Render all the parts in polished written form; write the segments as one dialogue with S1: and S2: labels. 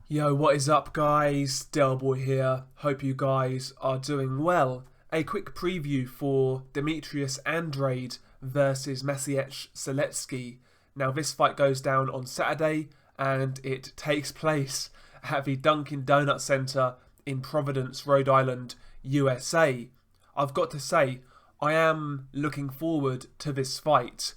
S1: Yo, what is up guys? Delboy here. Hope you guys are doing well. A quick preview for Demtrius Andrade versus Maciej Sulecki. Now this fight goes down on Saturday and it takes place at the Dunkin' Donut Center in Providence, Rhode Island, USA. I've got to say, I am looking forward to this fight.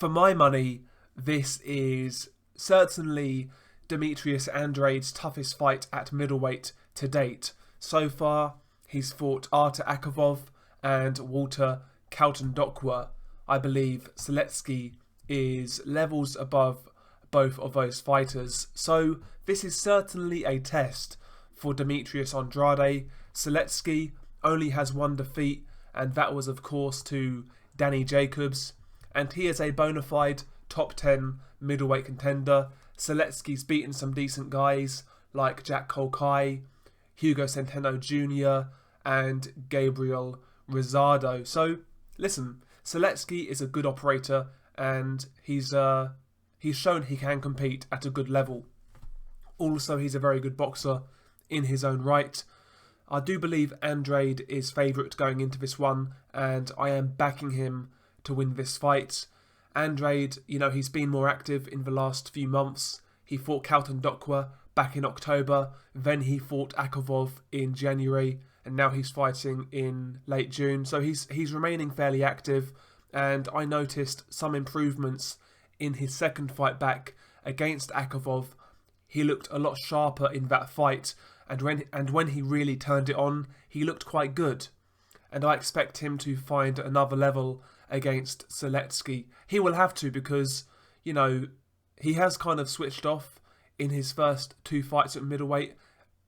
S1: For my money, this is certainly Demtrius Andrade's toughest fight at middleweight to date. So far, he's fought Artur Akavov and Walter Kaltendokwa. I believe Sulecki is levels above both of those fighters. So this is certainly a test for Demetrius Andrade. Sulecki only has one defeat, and that was of course to Danny Jacobs. And he is a bona fide top 10 middleweight contender. Sulecki's beaten some decent guys like Jack Colkai, Hugo Centeno Jr. and Gabriel Rosado. So listen, Sulecki is a good operator and he's shown he can compete at a good level. Also, he's a very good boxer in his own right. I do believe Andrade is favourite going into this one, and I am backing him to win this fight. Andrade, he's been more active in the last few months. He fought Kaltendokwa back in October, then he fought Akavov in January, and now he's fighting in late June. So he's remaining fairly active, and I noticed some improvements in his second fight back against Akavov. He looked a lot sharper in that fight, and when he really turned it on, he looked quite good. And I expect him to find another level against Sulecki. He will have to because, he has kind of switched off in his first two fights at middleweight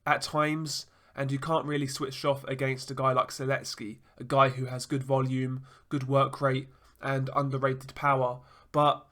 S1: at times, and you can't really switch off against a guy like Sulecki, a guy who has good volume, good work rate, and underrated power. But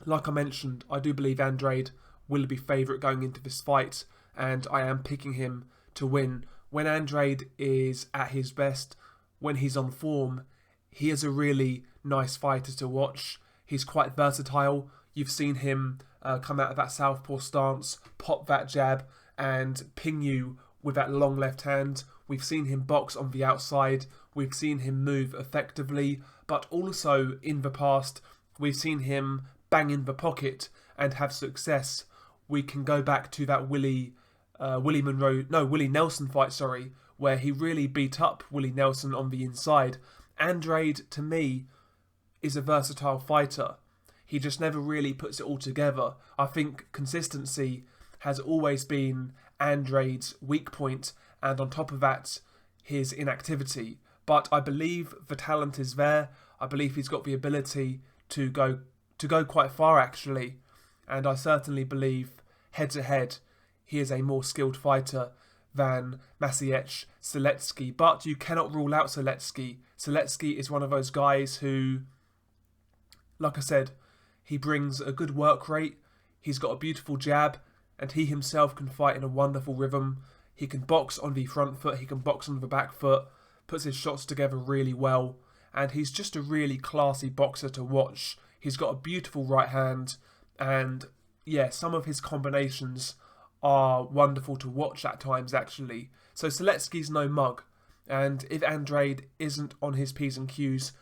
S1: like I mentioned, I do believe Andrade will be favourite going into this fight, and I am picking him to win. When Andrade is at his best, when he's on form, he is a really nice fighter to watch. He's quite versatile. You've seen him come out of that southpaw stance, pop that jab, and ping you with that long left hand. We've seen him box on the outside. We've seen him move effectively, but also in the past, we've seen him bang in the pocket and have success. We can go back to that Willie Nelson fight, where he really beat up Willie Nelson on the inside. Andrade, to me, is a versatile fighter. He just never really puts it all together. I think consistency has always been Andrade's weak point, and on top of that, his inactivity. But I believe the talent is there. I believe he's got the ability to go quite far, actually. And I certainly believe, head to head, he is a more skilled fighter than Maciej Sulecki. But you cannot rule out Sulecki. Sulecki is one of those guys who, like I said, he brings a good work rate, he's got a beautiful jab, and he himself can fight in a wonderful rhythm. He can box on the front foot, he can box on the back foot, puts his shots together really well, and he's just a really classy boxer to watch. He's got a beautiful right hand, and yeah, some of his combinations are wonderful to watch at times, actually. So Sulecki's no mug, and if Andrade isn't on his P's and Q's,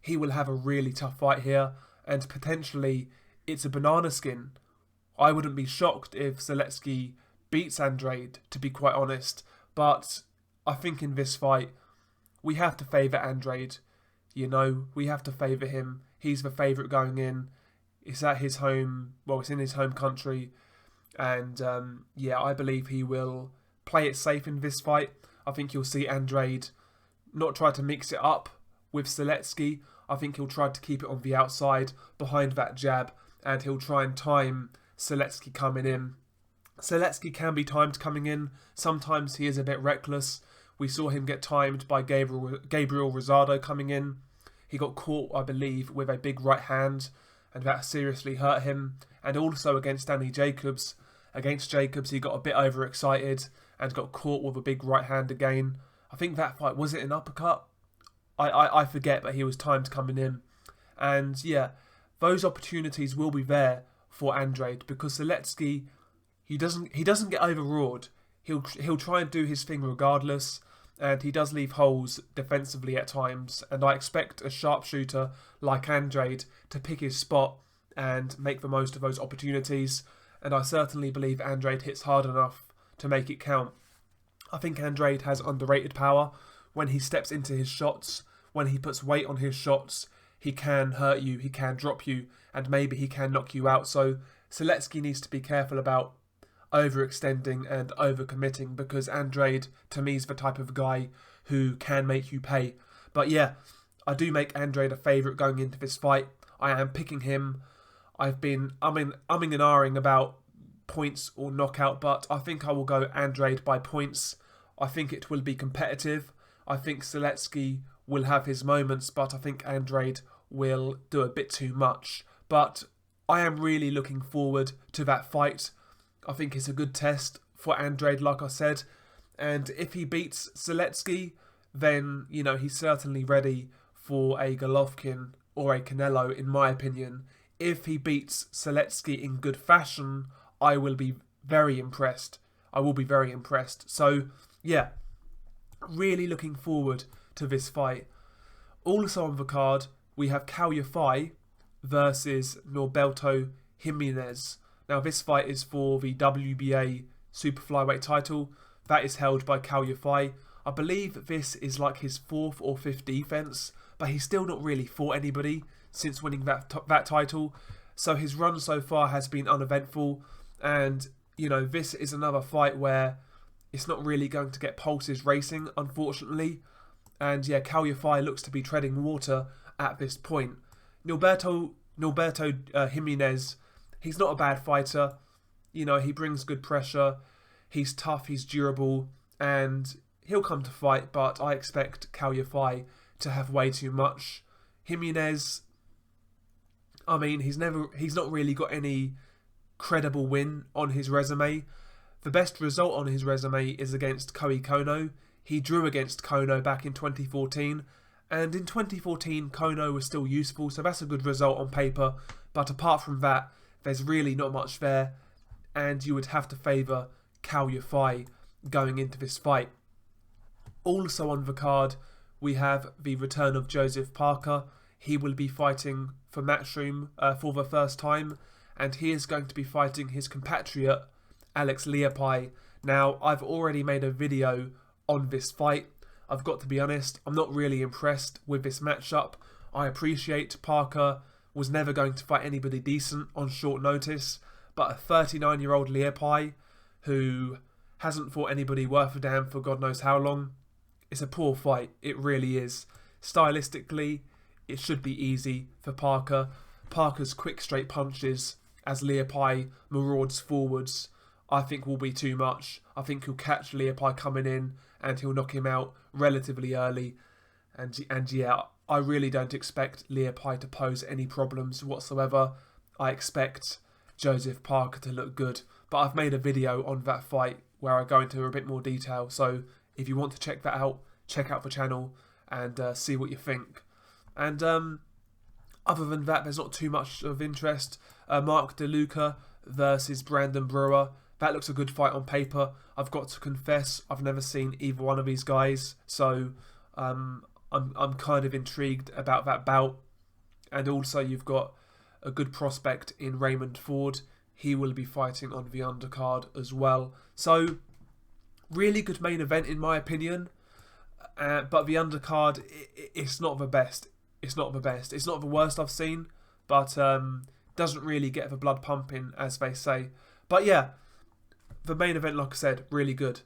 S1: he will have a really tough fight here, and potentially it's a banana skin. I wouldn't be shocked if Sulecki beats Andrade, to be quite honest, but I think in this fight, we have to favour Andrade. We have to favour him. He's the favourite going in. It's at his home, it's in his home country, and I believe he will play it safe in this fight. I think you'll see Andrade not try to mix it up with Sulecki. I think he'll try to keep it on the outside behind that jab, and he'll try and time Sulecki coming in. Sulecki can be timed coming in. Sometimes he is a bit reckless. We saw him get timed by Gabriel Rosado coming in. He got caught, I believe, with a big right hand, and that seriously hurt him. And also against Danny Jacobs. Against Jacobs, he got a bit overexcited and got caught with a big right hand again. I think that fight, was it an uppercut? I forget, but he was timed coming in. And yeah, those opportunities will be there for Andrade because Sulecki, he doesn't get overawed. He'll try and do his thing regardless, and he does leave holes defensively at times. And I expect a sharpshooter like Andrade to pick his spot and make the most of those opportunities. And I certainly believe Andrade hits hard enough to make it count. I think Andrade has underrated power. When he steps into his shots, when he puts weight on his shots, he can hurt you, he can drop you, and maybe he can knock you out. So Sulecki needs to be careful about overextending and overcommitting, because Andrade, to me, is the type of guy who can make you pay. But yeah, I do make Andrade a favourite going into this fight. I am picking him. I've been umming and ahhing about points or knockout, but I think I will go Andrade by points. I think it will be competitive. I think Sulecki will have his moments, but I think Andrade will do a bit too much. But I am really looking forward to that fight. I think it's a good test for Andrade, like I said. And if he beats Sulecki, then, you know, he's certainly ready for a Golovkin or a Canelo, in my opinion. If he beats Sulecki in good fashion, I will be very impressed. I will be very impressed. So, yeah, really looking forward to this fight. Also on the card, we have Caio Yafai versus Norberto Jimenez. Now, this fight is for the WBA Super Flyweight title. That is held by Caio Yafai. I believe this is like his 4th or 5th defense, but he's still not really fought anybody since winning that title. So his run so far has been uneventful. And, you know, this is another fight where it's not really going to get pulses racing, unfortunately. And yeah, Caio Yafai looks to be treading water at this point. Norberto Jimenez, he's not a bad fighter. You know, he brings good pressure. He's tough, he's durable, and he'll come to fight, but I expect Caio Yafai to have way too much. Jimenez, I mean, he's not really got any credible win on his resume. The best result on his resume is against Kohei Kono. He drew against Kono back in 2014, and in 2014 Kono was still useful, so that's a good result on paper. But apart from that, there's really not much there, and you would have to favour Caio Yafai going into this fight. Also on the card, we have the return of Joseph Parker. He will be fighting for Matchroom for the first time, and he is going to be fighting his compatriot, Alex Leapai. Now, I've already made a video on this fight. I've got to be honest, I'm not really impressed with this matchup. I appreciate Parker was never going to fight anybody decent on short notice, but a 39-year-old Leapai who hasn't fought anybody worth a damn for God knows how long, it's a poor fight. It really is. Stylistically, it should be easy for Parker. Parker's quick straight punches as Leapai marauds forwards, I think will be too much. I think he'll catch Leapai coming in and he'll knock him out relatively early. And yeah, I really don't expect Leapai to pose any problems whatsoever. I expect Joseph Parker to look good. But I've made a video on that fight where I go into a bit more detail. So if you want to check that out, check out the channel and see what you think. And other than that, there's not too much of interest. Mark DeLuca versus Brandon Brewer. That looks a good fight on paper. I've got to confess, I've never seen either one of these guys. So I'm kind of intrigued about that bout. And also you've got a good prospect in Raymond Ford. He will be fighting on the undercard as well. So really good main event in my opinion. But the undercard, it's not the best. It's not the best. It's not the worst I've seen, but doesn't really get the blood pumping, as they say. But yeah, the main event, like I said, really good.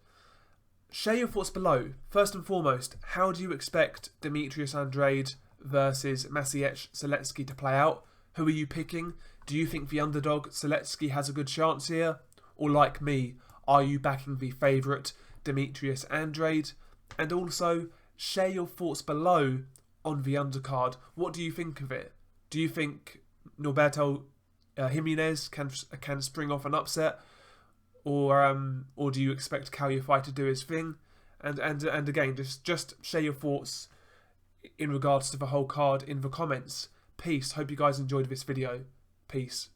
S1: Share your thoughts below. First and foremost, how do you expect Demetrius Andrade versus Maciej Sulecki to play out? Who are you picking? Do you think the underdog Sulecki has a good chance here? Or like me, are you backing the favourite Demetrius Andrade? And also, share your thoughts below on the undercard. What do you think of it? Do you think Norberto Jimenez can spring off an upset? Or do you expect Caio Yafai to do his thing? And again, just share your thoughts in regards to the whole card in the comments. Peace. Hope you guys enjoyed this video. Peace.